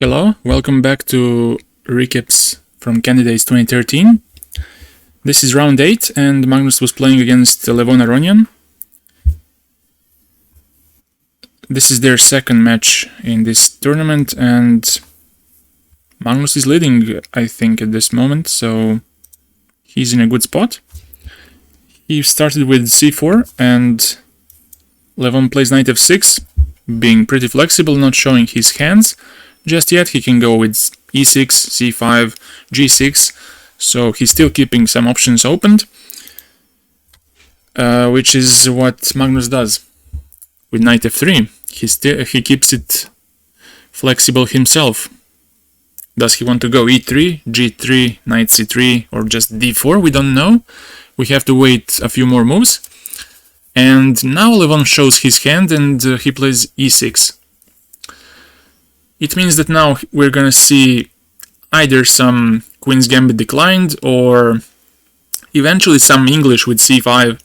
Hello, welcome back to recaps from Candidates 2013. This is round 8 and Magnus was playing against Levon Aronian. This is their second match in this tournament and Magnus is leading, I think, at this moment, so he's in a good spot. He started with c4 and Levon plays knight f6, being pretty flexible, not showing his hands just yet. He can go with e6, c5, g6, so he's still keeping some options opened, which is what Magnus does with knight f3. He keeps it flexible himself. Does he want to go e3, g3, knight c3, or just d4? We don't know. We have to wait a few more moves. And now Levon shows his hand and he plays e6. It means that now we're gonna see either some Queen's Gambit declined or eventually some English with c5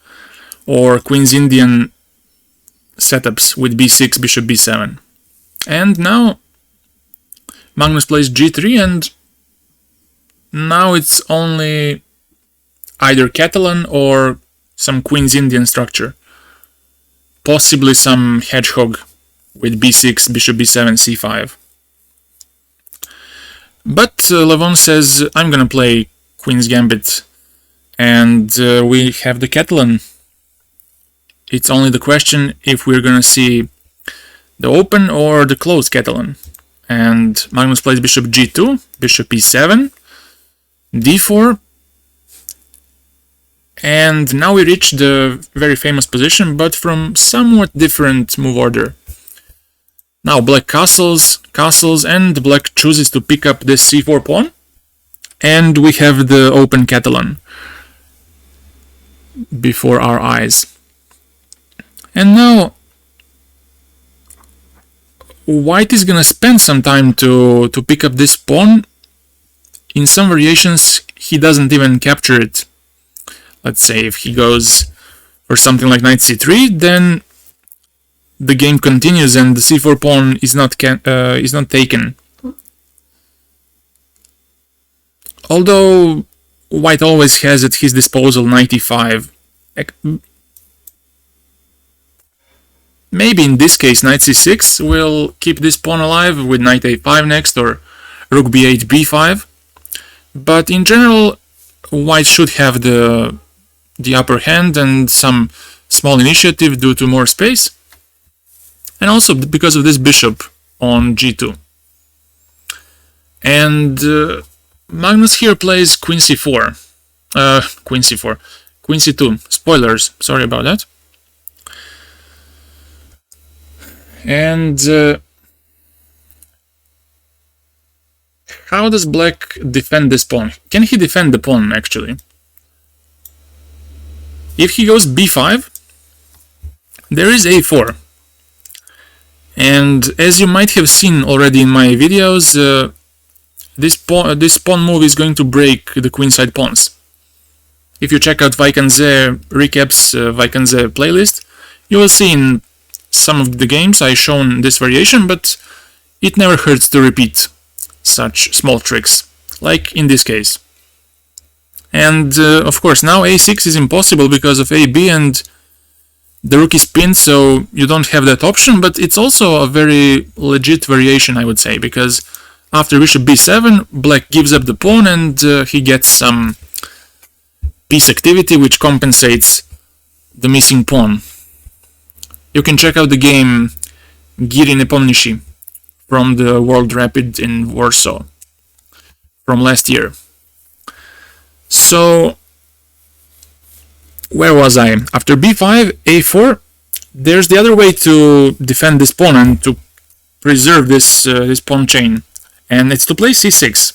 or Queen's Indian setups with b6, bishop b7. And now Magnus plays g3 and now it's only either Catalan or some Queen's Indian structure. Possibly some hedgehog with b6, bishop b7, c5. But Levon says, I'm gonna play Queen's Gambit, and we have the Catalan. It's only the question if we're gonna see the open or the closed Catalan. And Magnus plays bishop g2, bishop e7, d4, and now we reach the very famous position, but from somewhat different move order. Now black castles, and black chooses to pick up this c4 pawn, and we have the open Catalan before our eyes. And now white is gonna spend some time to pick up this pawn. In some variations he doesn't even capture it. Let's say if he goes for something like knight c3, then the game continues and the c4 pawn is not taken. Although white always has at his disposal knight e5. Maybe in this case knight c6 will keep this pawn alive with knight a5 next, or rook b8, b5. But in general, white should have the upper hand and some small initiative due to more space, and also because of this bishop on g2. And Magnus here plays queen c4, queen c2, spoilers, sorry about that. And how does black defend this pawn? Can he defend the pawn actually? If he goes b5, there is a4. And as you might have seen already in my videos, this pawn move is going to break the queenside pawns. If you check out Vaikanze recaps, Vaikanze playlist, you will see in some of the games I've shown this variation, but it never hurts to repeat such small tricks, like in this case. And of course now a6 is impossible because of ab and the rook is pinned, so you don't have that option, but it's also a very legit variation, I would say, because after bishop b7, black gives up the pawn and he gets some piece activity which compensates the missing pawn. You can check out the game Giri Nepomnishi from the World Rapid in Warsaw from last year. So where was I? After b5, a4, there's the other way to defend this pawn and to preserve this pawn chain, and it's to play c6.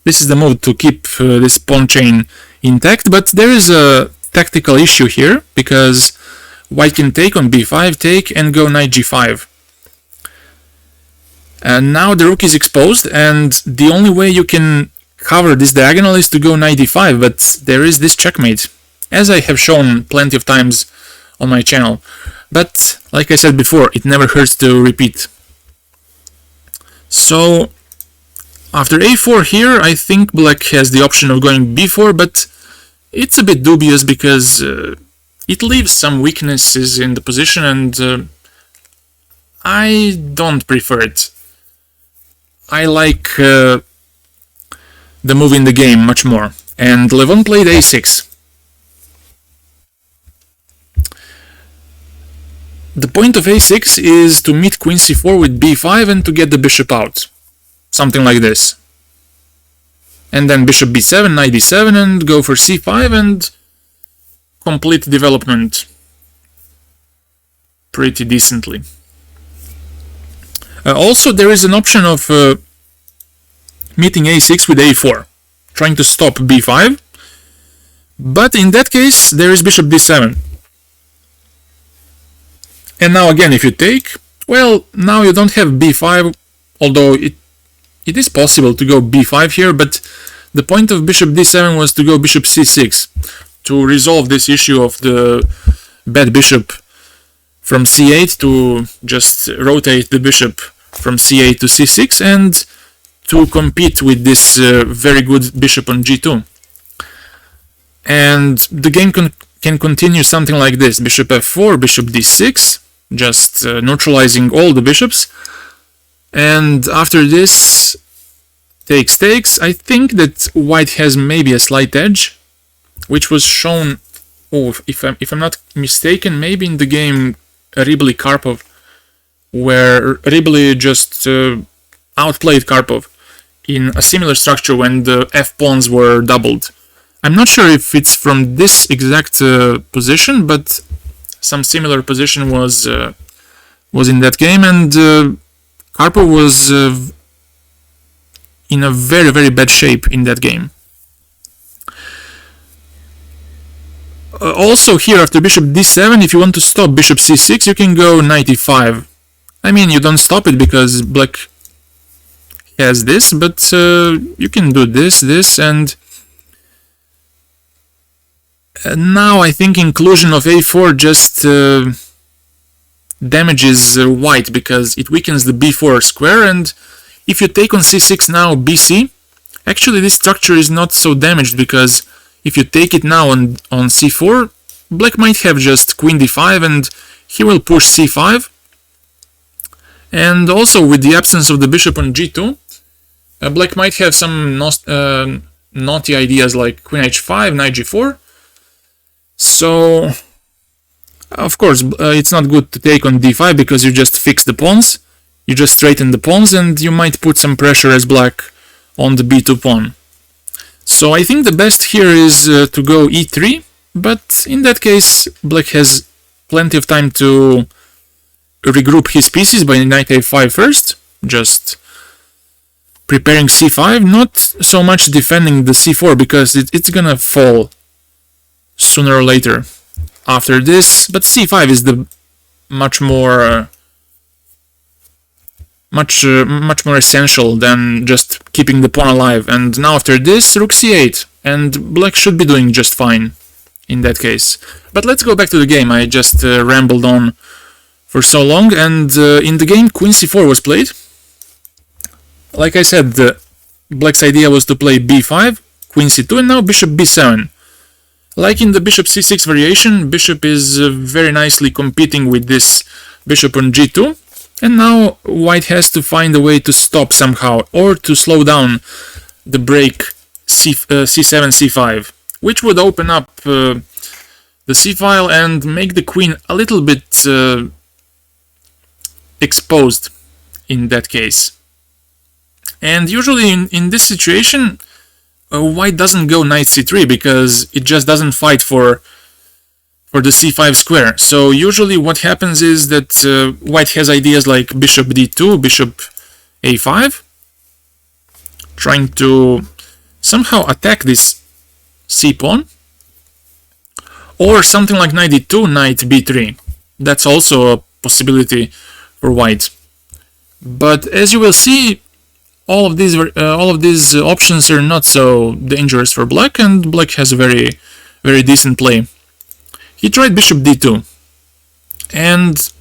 This is the move to keep this pawn chain intact, but there is a tactical issue here, because white can take on b5, take, and go knight g5. And now the rook is exposed, and the only way you can cover this diagonal is to go knight d5, but there is this checkmate, as I have shown plenty of times on my channel. But like I said before, it never hurts to repeat. So after a4 here, I think black has the option of going b4, but it's a bit dubious because it leaves some weaknesses in the position, and I don't prefer it. I like the move in the game much more. And Levon played a6. The point of a6 is to meet queen c4 with b5 and to get the bishop out. Something like this. And then bishop b7, knight d7, and go for c5 and complete development pretty decently. Also, there is an option of meeting a6 with a4, trying to stop b5, but in that case there is bishop d7. And now again, if you take, well, now you don't have b5, although it is possible to go b5 here, but the point of bishop d7 was to go bishop c6, to resolve this issue of the bad bishop from c8, to just rotate the bishop from c8 to c6, and to compete with this very good bishop on g2. And the game can continue something like this: bishop f4, bishop d6, just neutralizing all the bishops. And after this, takes. I think that white has maybe a slight edge, which was shown, if I'm not mistaken, maybe in the game Ribli-Karpov, where Ribli just outplayed Karpov in a similar structure when the f-pawns were doubled. I'm not sure if it's from this exact position, but some similar position was in that game, and Karpov was in a very, very bad shape in that game. Also here, after bishop d7, if you want to stop bishop c6, you can go knight e5. I mean, you don't stop it because black has this, but you can do this, and now I think inclusion of a4 just damages white because it weakens the b4 square, and if you take on c6 now bc, actually this structure is not so damaged, because if you take it now on c4, black might have just queen d5 and he will push c5. And also with the absence of the bishop on g2, black might have some naughty ideas like queen h5, knight g4. So, of course, it's not good to take on d5 because you just fix the pawns, you just straighten the pawns, and you might put some pressure as black on the b2 pawn. So I think the best here is to go e3, but in that case black has plenty of time to regroup his pieces by knight a5 first, just preparing c5, not so much defending the c4 because it's gonna fall sooner or later after this, but c5 is the much more essential than just keeping the pawn alive. And now after this, rook c8, and black should be doing just fine in that case. But let's go back to the game. I just rambled on for so long, and in the game queen c4 was played. Like I said, black's idea was to play b5, queen c2, and now bishop b7. Like in the bishop c6 variation, bishop is very nicely competing with this bishop on g2, and now white has to find a way to stop somehow, or to slow down the break c7, c5, which would open up the c-file and make the queen a little bit exposed in that case. And usually in this situation, white doesn't go knight c3 because it just doesn't fight for the c5 square. So usually what happens is that white has ideas like bishop d2, bishop a5, trying to somehow attack this c-pawn, or something like knight d2, knight b3. That's also a possibility for white. But as you will see, all of these options are not so dangerous for black, and black has a very, very decent play. He tried bishop d2, and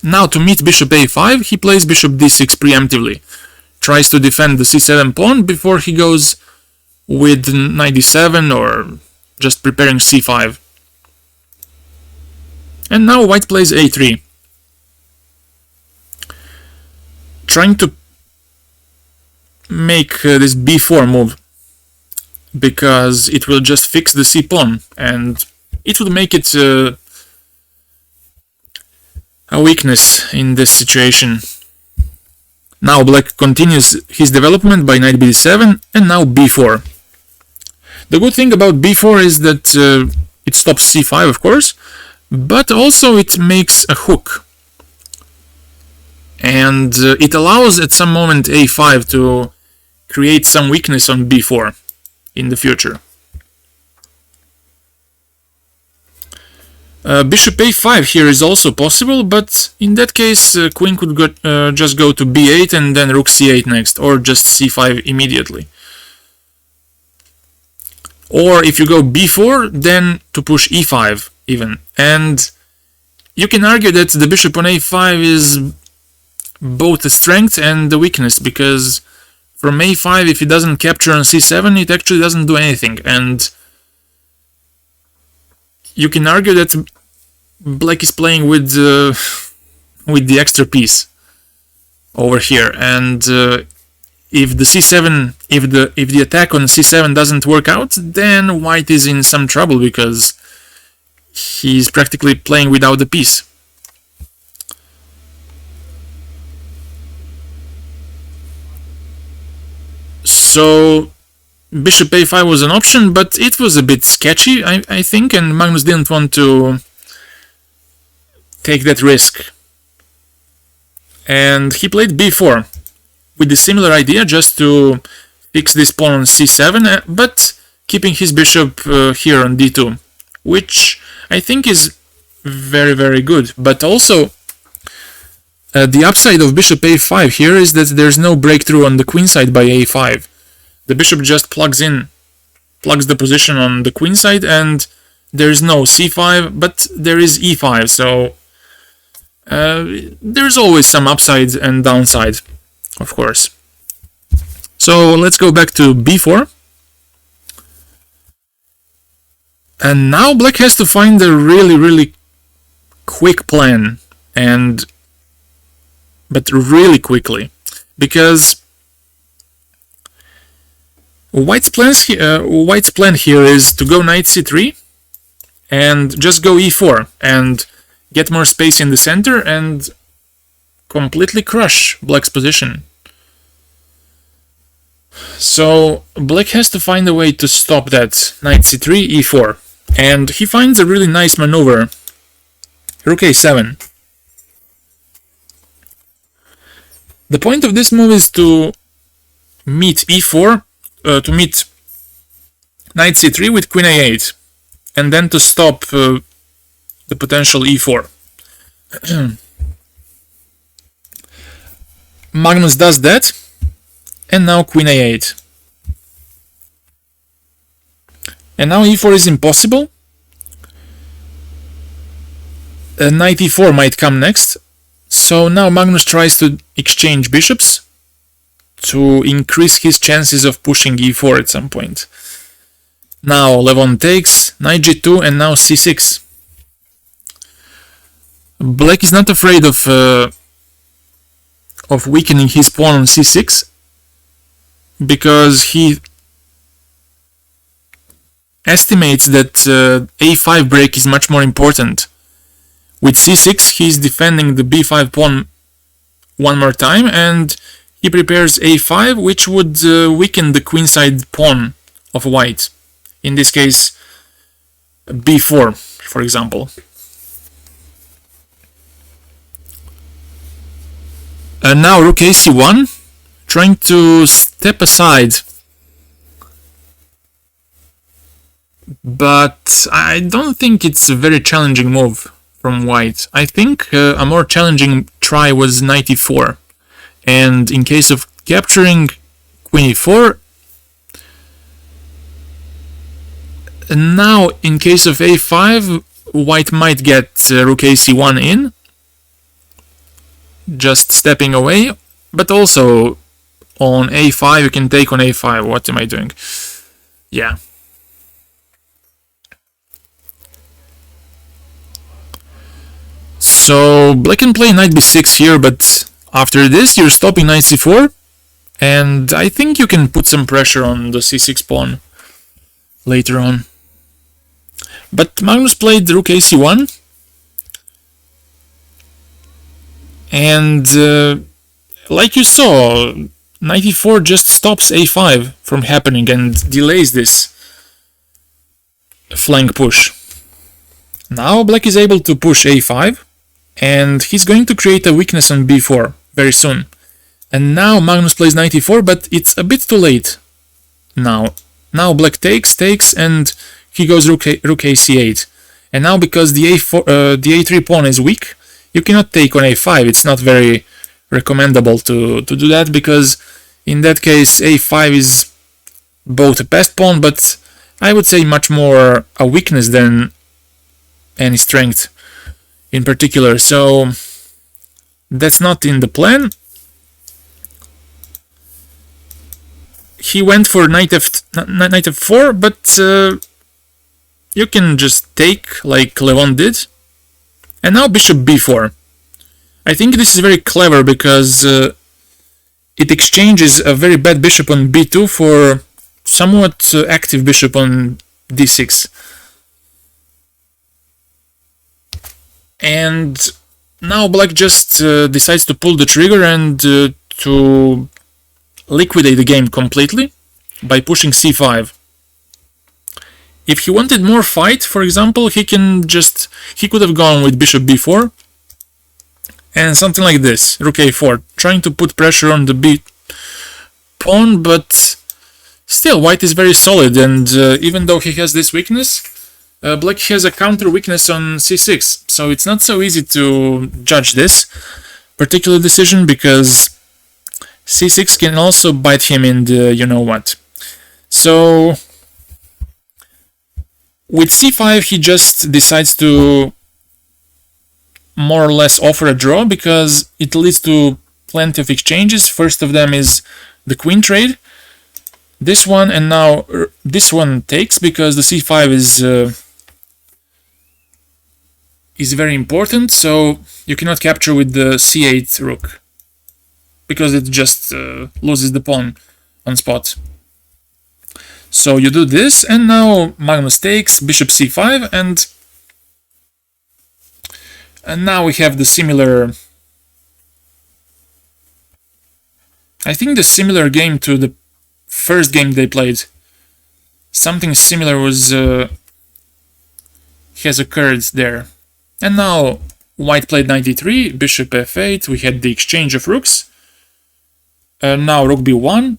now to meet bishop a5, he plays bishop d6 preemptively, tries to defend the c7 pawn before he goes with knight d7 or just preparing c5. And now white plays a3, trying to make this b4 move, because it will just fix the c pawn, and it would make it a weakness in this situation. Now black continues his development by knight b7, and now b4. The good thing about b4 is that it stops c5, of course, but also it makes a hook. And it allows at some moment a5 to create some weakness on b4 in the future. Bishop a5 here is also possible, but in that case queen could just go to b8 and then rook c8 next, or just c5 immediately. Or if you go b4, then to push e5 even. And you can argue that the bishop on a5 is both a strength and a weakness, because from a5, if it doesn't capture on c7, it actually doesn't do anything. And you can argue that black is playing with the extra piece over here, and if the c7, if the attack on c7 doesn't work out, then white is in some trouble, because he's practically playing without the piece. So bishop a5 was an option, but it was a bit sketchy, I think, and Magnus didn't want to take that risk. And he played b4 with the similar idea, just to fix this pawn on c7, but keeping his bishop here on d2, which I think is very, very good. But also, the upside of bishop a5 here is that there's no breakthrough on the queen side by a5. The bishop just plugs the position on the queen side, and there's no c5, but there is e5, so there's always some upside and downside, of course. So let's go back to b4. And now black has to find a really, really quick plan, but really quickly, because White's plan here is to go knight c3 and just go e4 and get more space in the center and completely crush black's position. So black has to find a way to stop that knight c3, e4, and he finds a really nice maneuver, rook a7. The point of this move is to meet e4, to meet knight c3 with queen a8, and then to stop the potential e4. Magnus does that, and now queen a8. And now e4 is impossible. Knight e4 might come next. So now Magnus tries to exchange bishops to increase his chances of pushing e4 at some point. Now Levon takes, knight g2, and now c6. Black is not afraid of weakening his pawn on c6, because he estimates that a5 break is much more important. With c6, he's defending the b5 pawn one more time, and he prepares a5, which would weaken the queenside pawn of white. In this case, b4, for example. And now rook a c1, trying to step aside. But I don't think it's a very challenging move from white. I think a more challenging try was knight e4. And in case of capturing queen e4, now in case of a5, white might get rook a c1 in, just stepping away, but also on a5, you can take on a5. What am I doing? Yeah. So black can play knight b6 here, but after this you're stopping knight c4, and I think you can put some pressure on the c6 pawn later on. But Magnus played rook ac1, and like you saw, knight e4 just stops a5 from happening and delays this flank push. Now black is able to push a5, and he's going to create a weakness on b4 very soon. And now Magnus plays knight e4, but it's a bit too late now. Now black takes, and he goes rook ac8. And now because the a3 pawn is weak, you cannot take on a5. It's not very recommendable to do that, because in that case a5 is both a passed pawn, but I would say much more a weakness than any strength in particular. So that's not in the plan. He went for knight f4, but you can just take like Levon did. And now bishop b4. I think this is very clever, because it exchanges a very bad bishop on b2 for somewhat active bishop on d6. And now black just decides to pull the trigger and to liquidate the game completely by pushing c5. If he wanted more fight, for example, he could have gone with bishop b4 and something like this, rook a4, trying to put pressure on the b pawn, but still white is very solid, and even though he has this weakness, black has a counter weakness on c6, so it's not so easy to judge this particular decision, because c6 can also bite him in the you-know-what. So with c5 he just decides to more or less offer a draw, because it leads to plenty of exchanges. First of them is the queen trade, this one, and now this one takes, because the c5 is very important, so you cannot capture with the c8 rook, because it just loses the pawn on spot. So you do this, and now Magnus takes, bishop c5, and now we have the similar, I think the similar game to the first game they played. Something similar has occurred there. And now white played knight e3, bishop f8, we had the exchange of rooks. Now rook b1,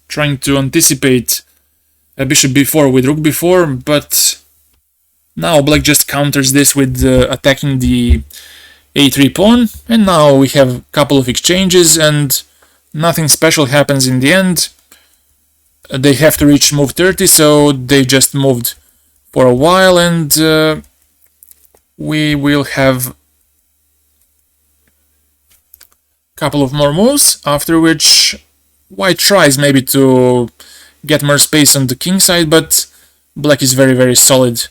trying to anticipate bishop b4 with rook b4, but now black just counters this with attacking the a3 pawn, and now we have a couple of exchanges and nothing special happens in the end. They have to reach move 30, so they just moved for a while, and we will have a couple of more moves, after which white tries maybe to get more space on the king side, but black is very, very solid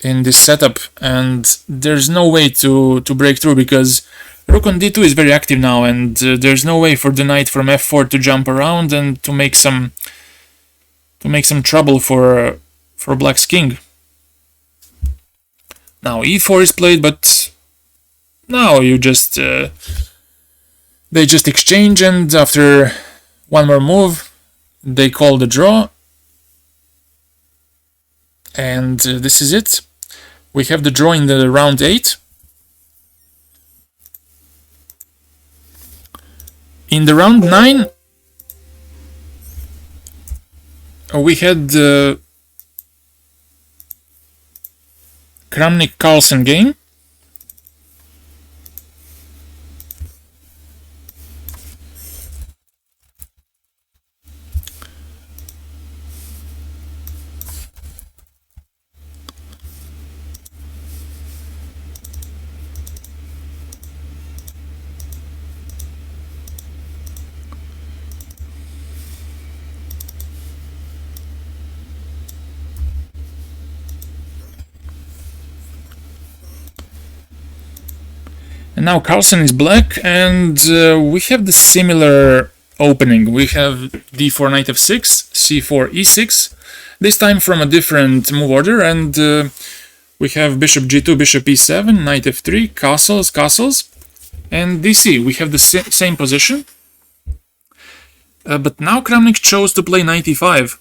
in this setup, and there's no way to break through, because rook on d2 is very active now, and there's no way for the knight from f4 to jump around and to make some trouble for black's king. Now e4 is played, but now you just they just exchange, and after one more move they call the draw, and this is it. We have the draw in the round 8. In the round 9 we had the Kramnik Carlsen game. And now Carlsen is black, and we have the similar opening. We have d4 knight f6, c4 e6, this time from a different move order, and we have bishop g2, bishop e7, knight f3, castles, castles, and dc. We have the same position, but now Kramnik chose to play knight e5.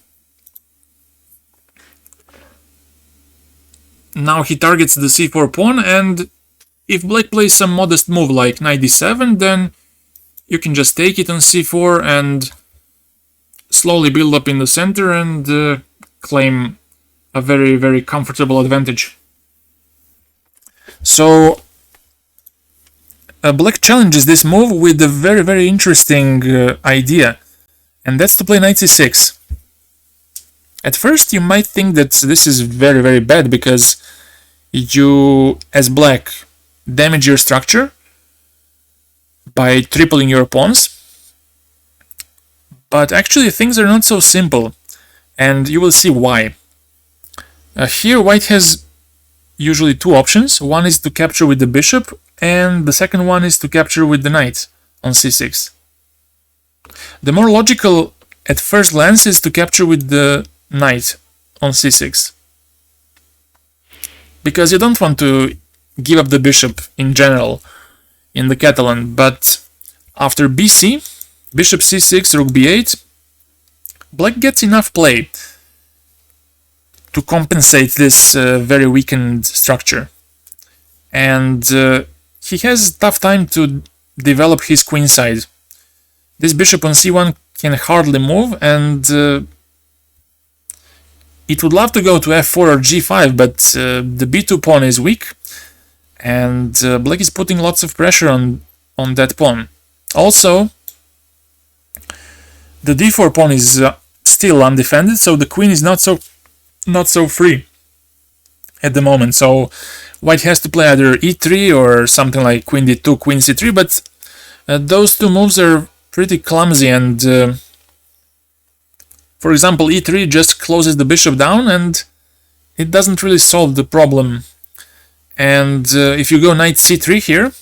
Now he targets the c4 pawn, and if black plays some modest move like knight d7, then you can just take it on c4 and slowly build up in the center and claim a very, very comfortable advantage. So black challenges this move with a very, very interesting idea, and that's to play knight c6. At first you might think that this is very, very bad because you, as black, damage your structure by tripling your pawns, but actually things are not so simple, and you will see why. Here white has usually two options. One is to capture with the bishop, and the second one is to capture with the knight on c6. The more logical at first glance is to capture with the knight on c6, because you don't want to give up the bishop in general in the Catalan, but after bc, bishop c6, rook b8, black gets enough play to compensate this very weakened structure, and he has a tough time to develop his queenside. This bishop on c1 can hardly move, and it would love to go to f4 or g5, but the b2 pawn is weak, and black is putting lots of pressure on that pawn. Also, the d4 pawn is still undefended, so the queen is not so free at the moment. So white has to play either e3 or something like queen d2, queen c3, but those two moves are pretty clumsy, and for example, e3 just closes the bishop down and it doesn't really solve the problem. And if you go knight c3 here,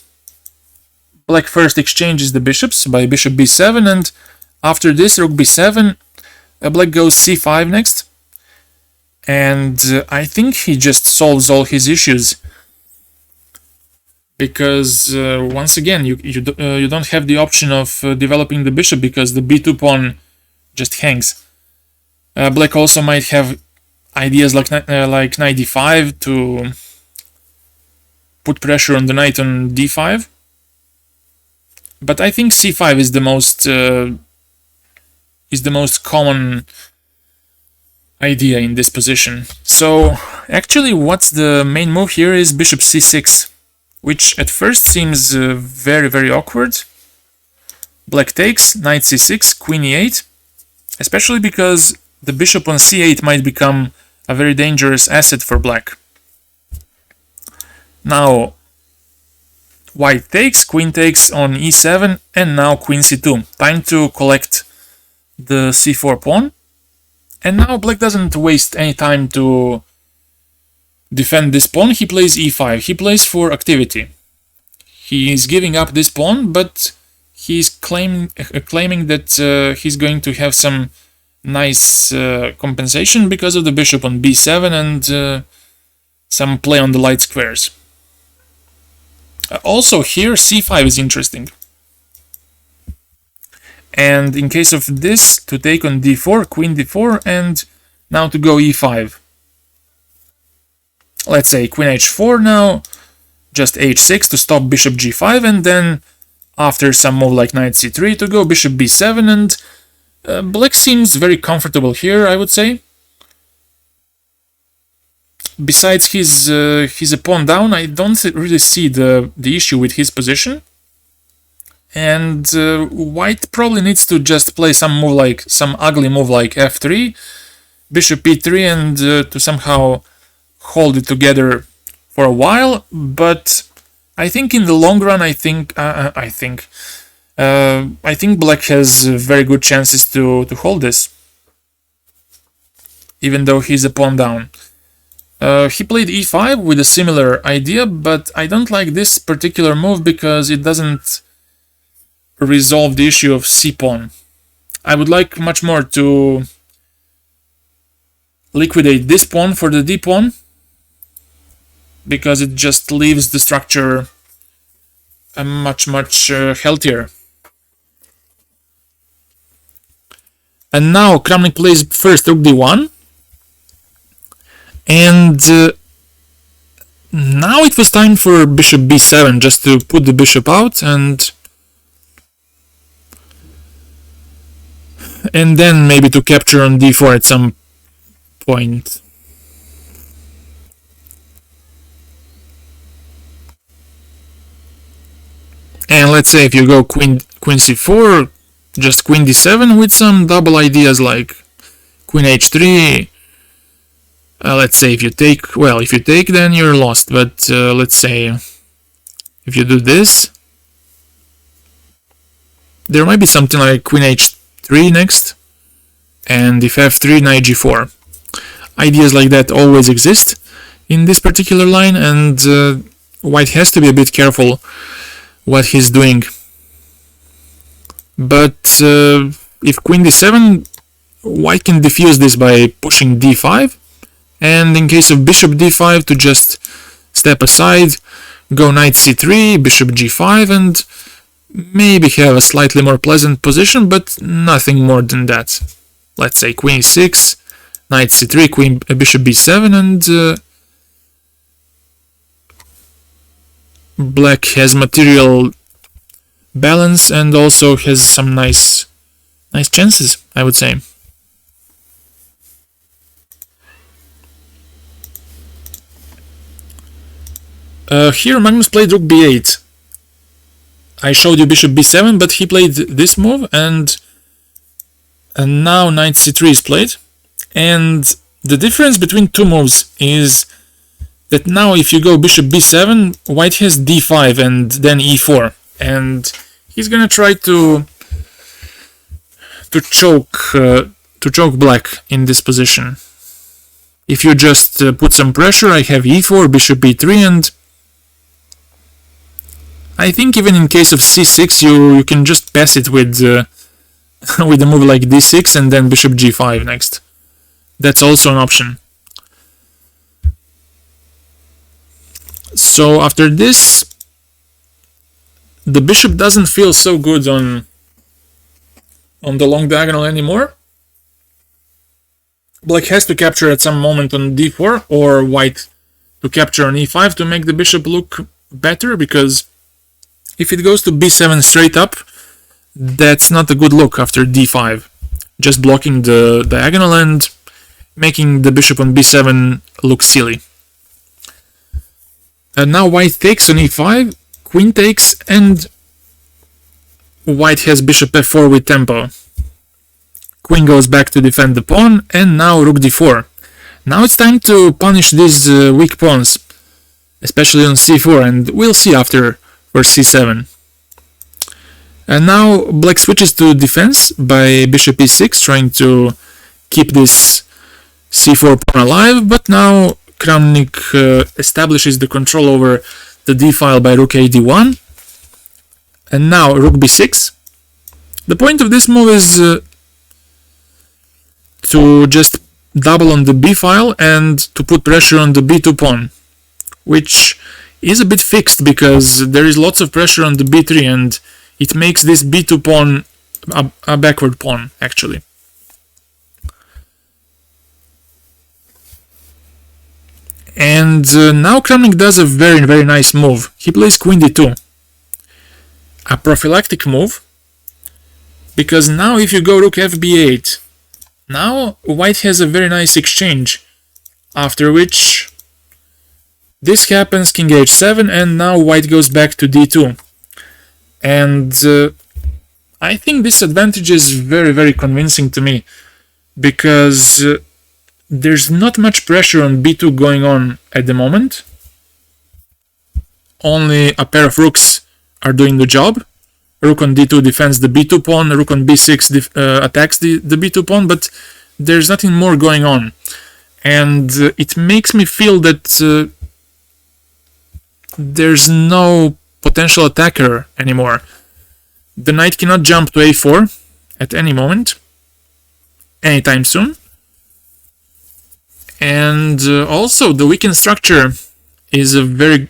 black first exchanges the bishops by bishop b7, and after this rook b7, black goes c5 next. And I think he just solves all his issues, because once again you don't have the option of developing the bishop because the b2 pawn just hangs. Black also might have ideas like knight d5 to put pressure on the knight on d5, but I think c5 is the most common idea in this position. So actually what's the main move here is bishop c6, which at first seems very, very awkward. Black takes, knight c6, queen e8, especially because the bishop on c8 might become a very dangerous asset for black. Now white takes, queen takes on e7, and now queen c2. Time to collect the c4 pawn. And now black doesn't waste any time to defend this pawn. He plays e5. He plays for activity. He is giving up this pawn, but he's claiming that he's going to have some nice compensation because of the bishop on b7 and some play on the light squares. Also here c5 is interesting. And in case of this, to take on d4, queen d4, and now to go e5. Let's say queen h4 now, just h6 to stop bishop g5, and then after some move like knight c3 to go bishop b7, and black seems very comfortable here, I would say. Besides his pawn down, I don't really see the issue with his position. And white probably needs to just play some ugly move like f3, bishop e3, and to somehow hold it together for a while. But I think in the long run, I think black has very good chances to hold this, even though he's a pawn down. He played e5 with a similar idea, but I don't like this particular move because it doesn't resolve the issue of c-pawn. I would like much more to liquidate this pawn for the d-pawn, because it just leaves the structure much healthier. And now Kramnik plays first rook d1, and now it was time for bishop b7, just to put the bishop out, and then maybe to capture on d4 at some point. And let's say if you go queen c4, just queen d7 with some double ideas like queen h3. Let's say if you take, well, if you take then you're lost, but let's say if you do this, there might be something like queen h3 next, and if f3, knight g4. Ideas like that always exist in this particular line, and white has to be a bit careful what he's doing. But if queen d7, white can defuse this by pushing d5, and in case of bishop d5 to just step aside, go knight c3, bishop g5, and maybe have a slightly more pleasant position, but nothing more than that. Let's say queen e6, knight c3, bishop b7, and black has material balance and also has some nice chances, I would say. Here Magnus played rook b8. I showed you bishop b7, but he played this move, and now knight c3 is played. And the difference between two moves is that now if you go bishop b7, white has d5 and then e4, and he's gonna try to choke black in this position. If you just put some pressure, I have e4, bishop b3, and I think even in case of c6, you can just pass it with with a move like d6 and then bishop g5 next. That's also an option. So after this, the bishop doesn't feel so good on the long diagonal anymore. Black has to capture at some moment on d4, or white to capture on e5 to make the bishop look better, because if it goes to b7 straight up, that's not a good look after d5. Just blocking the diagonal and making the bishop on b7 look silly. And now white takes on e5, queen takes, and white has bishop f4 with tempo. Queen goes back to defend the pawn, and now rook d4. Now it's time to punish these weak pawns, especially on c4, and we'll see after for c7. And now black switches to defense by bishop e6, trying to keep this c4 pawn alive, but now Kramnik establishes the control over the d-file by rook a d1, and now rook b6. The point of this move is to just double on the b-file and to put pressure on the b2 pawn, which is a bit fixed because there is lots of pressure on the b3, and it makes this b2 pawn a backward pawn, actually. And now Kramnik does a very nice move. He plays queen d2. A prophylactic move, because now if you go rook fb8, now white has a very nice exchange, after which this happens, king h7, and now white goes back to d2. And I think this advantage is very convincing to me, because there's not much pressure on b2 going on at the moment. Only a pair of rooks are doing the job. Rook on d2 defends the b2 pawn, rook on b6 attacks the b2 pawn, but there's nothing more going on. and it makes me feel that there's no potential attacker anymore. The knight cannot jump to a4 at any moment, anytime soon. And also the weakened structure is a very,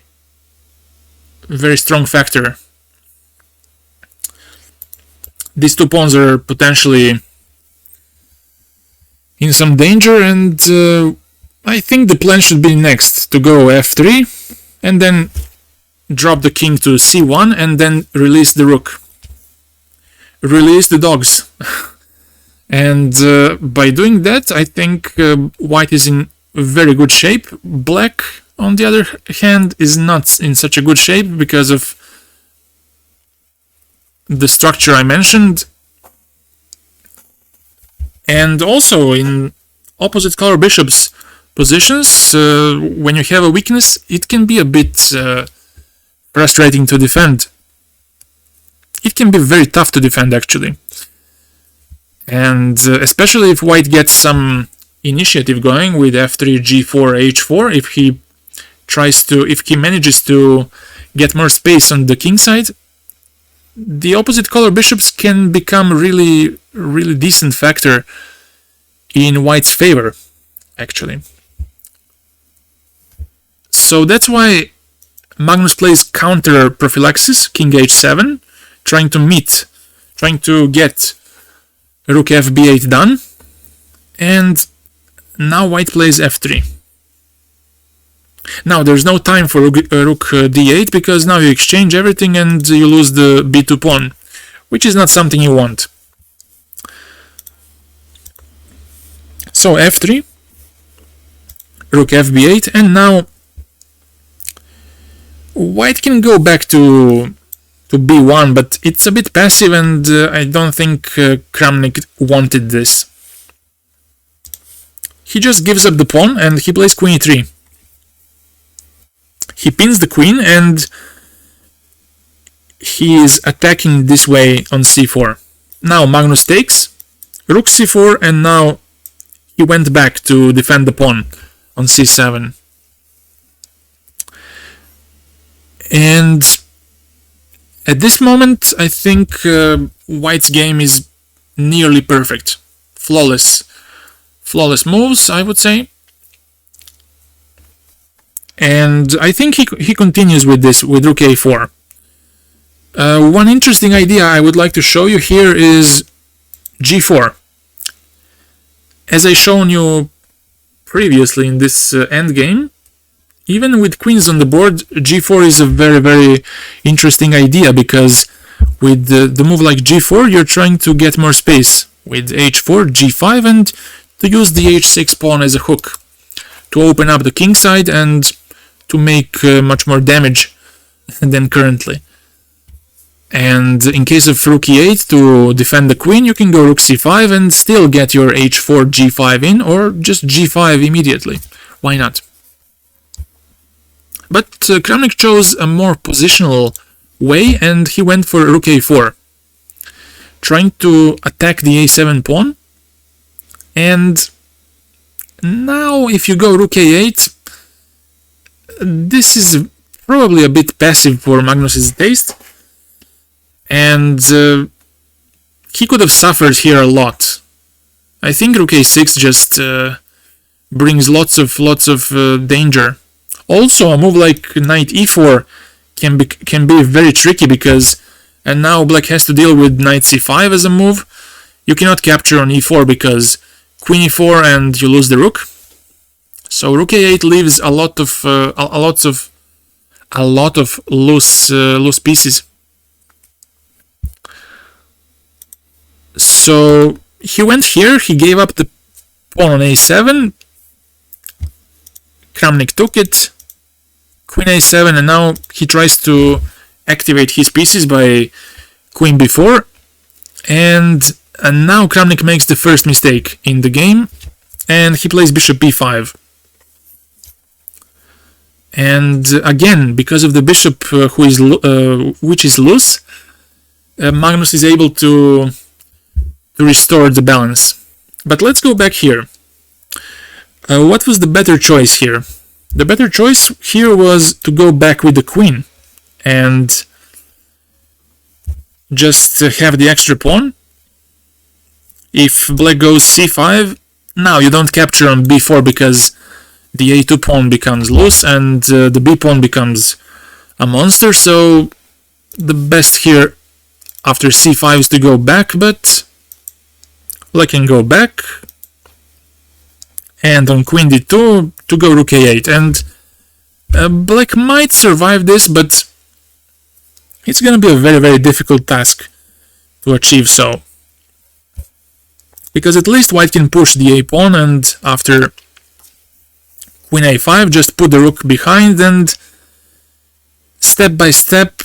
very strong factor. These two pawns are potentially in some danger, and I think the plan should be next to go f3 and then drop the king to c1 and then release the rook. Release the dogs. And by doing that, I think white is in very good shape. Black, on the other hand, is not in such a good shape because of the structure I mentioned. And also in opposite color bishops positions, when you have a weakness, it can be a bit frustrating to defend. It can be very tough to defend, actually. And especially if white gets some initiative going with f3, g4, h4, if he manages to get more space on the king side, the opposite color bishops can become really, really decent factor in white's favor, actually. So that's why Magnus plays counter prophylaxis, king h7, trying to get rook fb8 done, and now white plays f3. Now there's no time for rook d8 because now you exchange everything and you lose the b2 pawn, which is not something you want. So f3, rook fb8, and now white can go back to b1, but it's a bit passive, and I don't think Kramnik wanted this. He just gives up the pawn and he plays queen e3. He pins the queen and he is attacking this way on c4. Now Magnus takes, rook c4, and now he went back to defend the pawn on c7. And at this moment, I think white's game is nearly perfect. Flawless moves, I would say. And I think he continues with this, with rook a4. One interesting idea I would like to show you here is g4. As I shown you previously in this endgame, even with queens on the board, g4 is a very, very interesting idea, because with the move like g4, you're trying to get more space. With h4, g5, and to use the h6 pawn as a hook to open up the king side and to make much more damage than currently. And in case of rook e8, to defend the queen, you can go rook c5 and still get your h4, g5 in, or just g5 immediately. Why not? But Kramnik chose a more positional way, and he went for rook a4, trying to attack the a7 pawn. And now if you go rook a8, this is probably a bit passive for Magnus's taste, and he could have suffered here a lot. I think rook a6 just brings lots of danger. Also, a move like knight e4 can be very tricky, because and now black has to deal with knight c5 as a move. You cannot capture on e4 because queen e4 and you lose the rook. So rook a8 leaves a lot of loose pieces. So he went here. He gave up the pawn on a7. Kramnik took it. Queen a7, and now he tries to activate his pieces by queen b4. And now Kramnik makes the first mistake in the game, and he plays bishop b5. And again, because of the bishop which is loose, Magnus is able to restore the balance. But let's go back here. What was the better choice here? The better choice here was to go back with the queen and just have the extra pawn. If black goes c5, now you don't capture on b4 because the a2 pawn becomes loose and the b pawn becomes a monster, so the best here after c5 is to go back, but black can go back, and on queen d2 to go rook a8, and black might survive this, but it's gonna be a very difficult task to achieve so. Because at least white can push the a pawn, and after queen a5 just put the rook behind, and step by step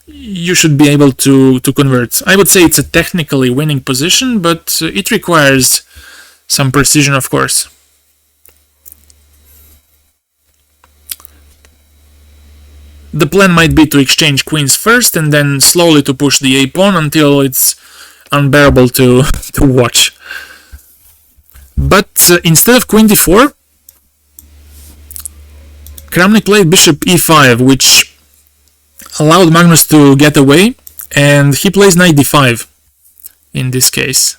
you should be able to convert. I would say it's a technically winning position, but it requires some precision, of course. The plan might be to exchange queens first and then slowly to push the a pawn until it's unbearable to watch. But instead of queen d4, Kramnik played bishop e5, which allowed Magnus to get away, and he plays knight d5 in this case.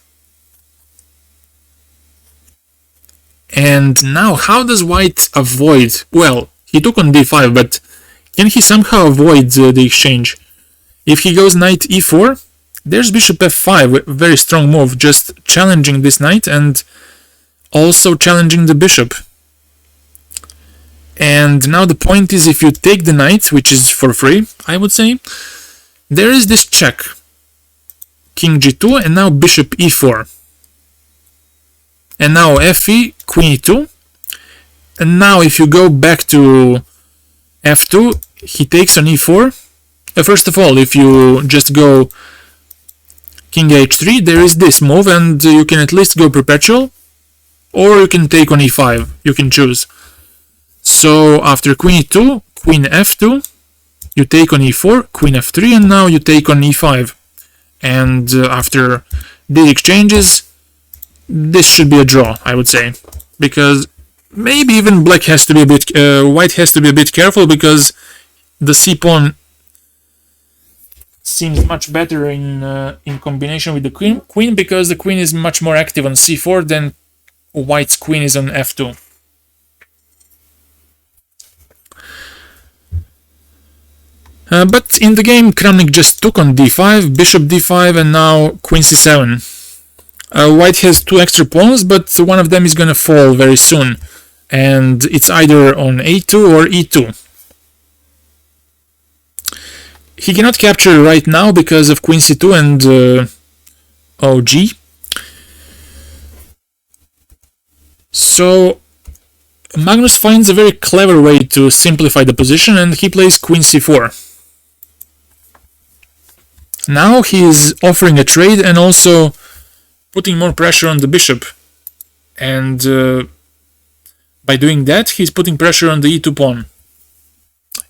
And now, how does white avoid? Well, he took on d5, but can he somehow avoid the exchange? If he goes knight e4, there's bishop f5, a very strong move, just challenging this knight and also challenging the bishop. And now the point is, if you take the knight, which is for free, I would say, there is this check. King g2 and now bishop e4. And now fe, queen e2. And now if you go back to f2, he takes on e4. First of all, if you just go king h3, there is this move, and you can at least go perpetual, or you can take on e5, you can choose. So after queen e2, queen f2, you take on e4, queen f3, and now you take on e5. And after these exchanges, this should be a draw, I would say, because maybe even black has to be a bit, white has to be a bit careful, because the c pawn seems much better in combination with the queen, because the queen is much more active on c4 than white's queen is on f2. But in the game, Kramnik just took on d5, bishop d5, and now queen c7. White has two extra pawns, but one of them is gonna fall very soon, and it's either on a2 or e2. He cannot capture right now because of queen c2 and og. So Magnus finds a very clever way to simplify the position, and he plays queen c4. Now he is offering a trade and also putting more pressure on the bishop, and by doing that he's putting pressure on the e2 pawn.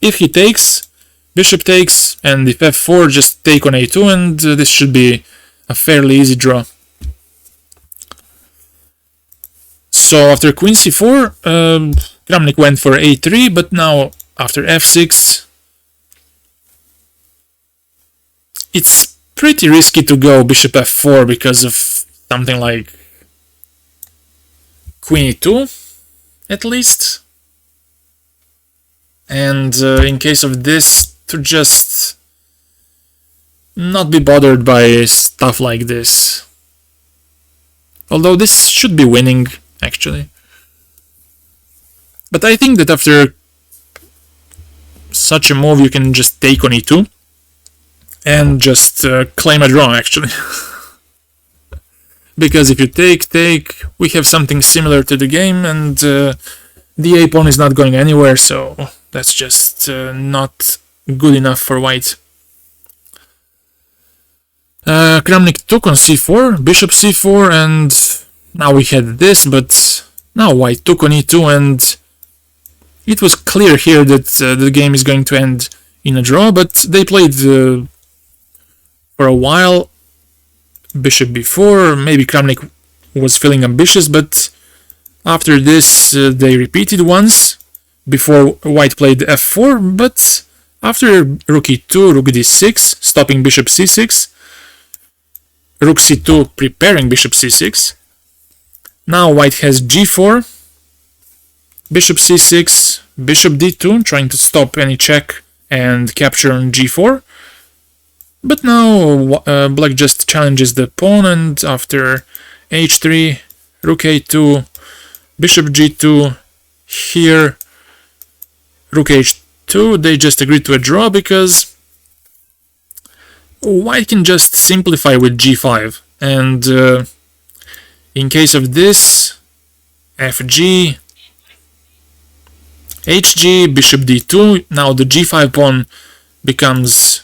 If he takes, bishop takes, and if f4, just take on a2, and this should be a fairly easy draw. So after queen c4, Kramnik went for a3, but now after f6, it's pretty risky to go bishop f4 because of something like queen e2, at least. And in case of this, to just not be bothered by stuff like this. Although this should be winning, actually. But I think that after such a move, you can just take on e2 and just claim a draw, actually. Because if you take, we have something similar to the game, and the a pawn is not going anywhere, so that's just not good enough for white. Kramnik took on c4, bishop c4, and now we had this, but now white took on e2, and it was clear here that the game is going to end in a draw, but they played for a while bishop b4. Maybe Kramnik was feeling ambitious, but After this, they repeated once before white played f4, but after rook e2, rook d6, stopping bishop c6, rook c2, preparing bishop c6. Now white has g4, bishop c6, bishop d2, trying to stop any check and capture on g4. But now black just challenges the pawn, and after h3, rook a2, bishop g2, here rook h2, they just agreed to a draw because white can just simplify with g5, and in case of this, fg, hg, bishop d2, now the g5 pawn becomes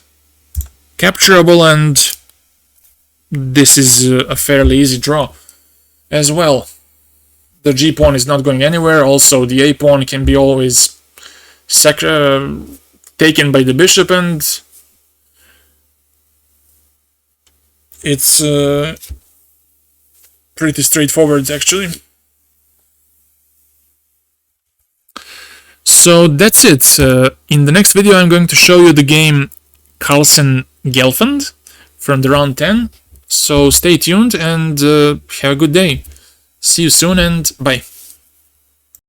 capturable, and this is a fairly easy draw as well. The g pawn is not going anywhere, also the a pawn can be always taken by the bishop, and it's pretty straightforward actually. So that's it. In the next video I'm going to show you the game Carlsen-Gelfand from the round 10. So stay tuned and have a good day. See you soon and bye.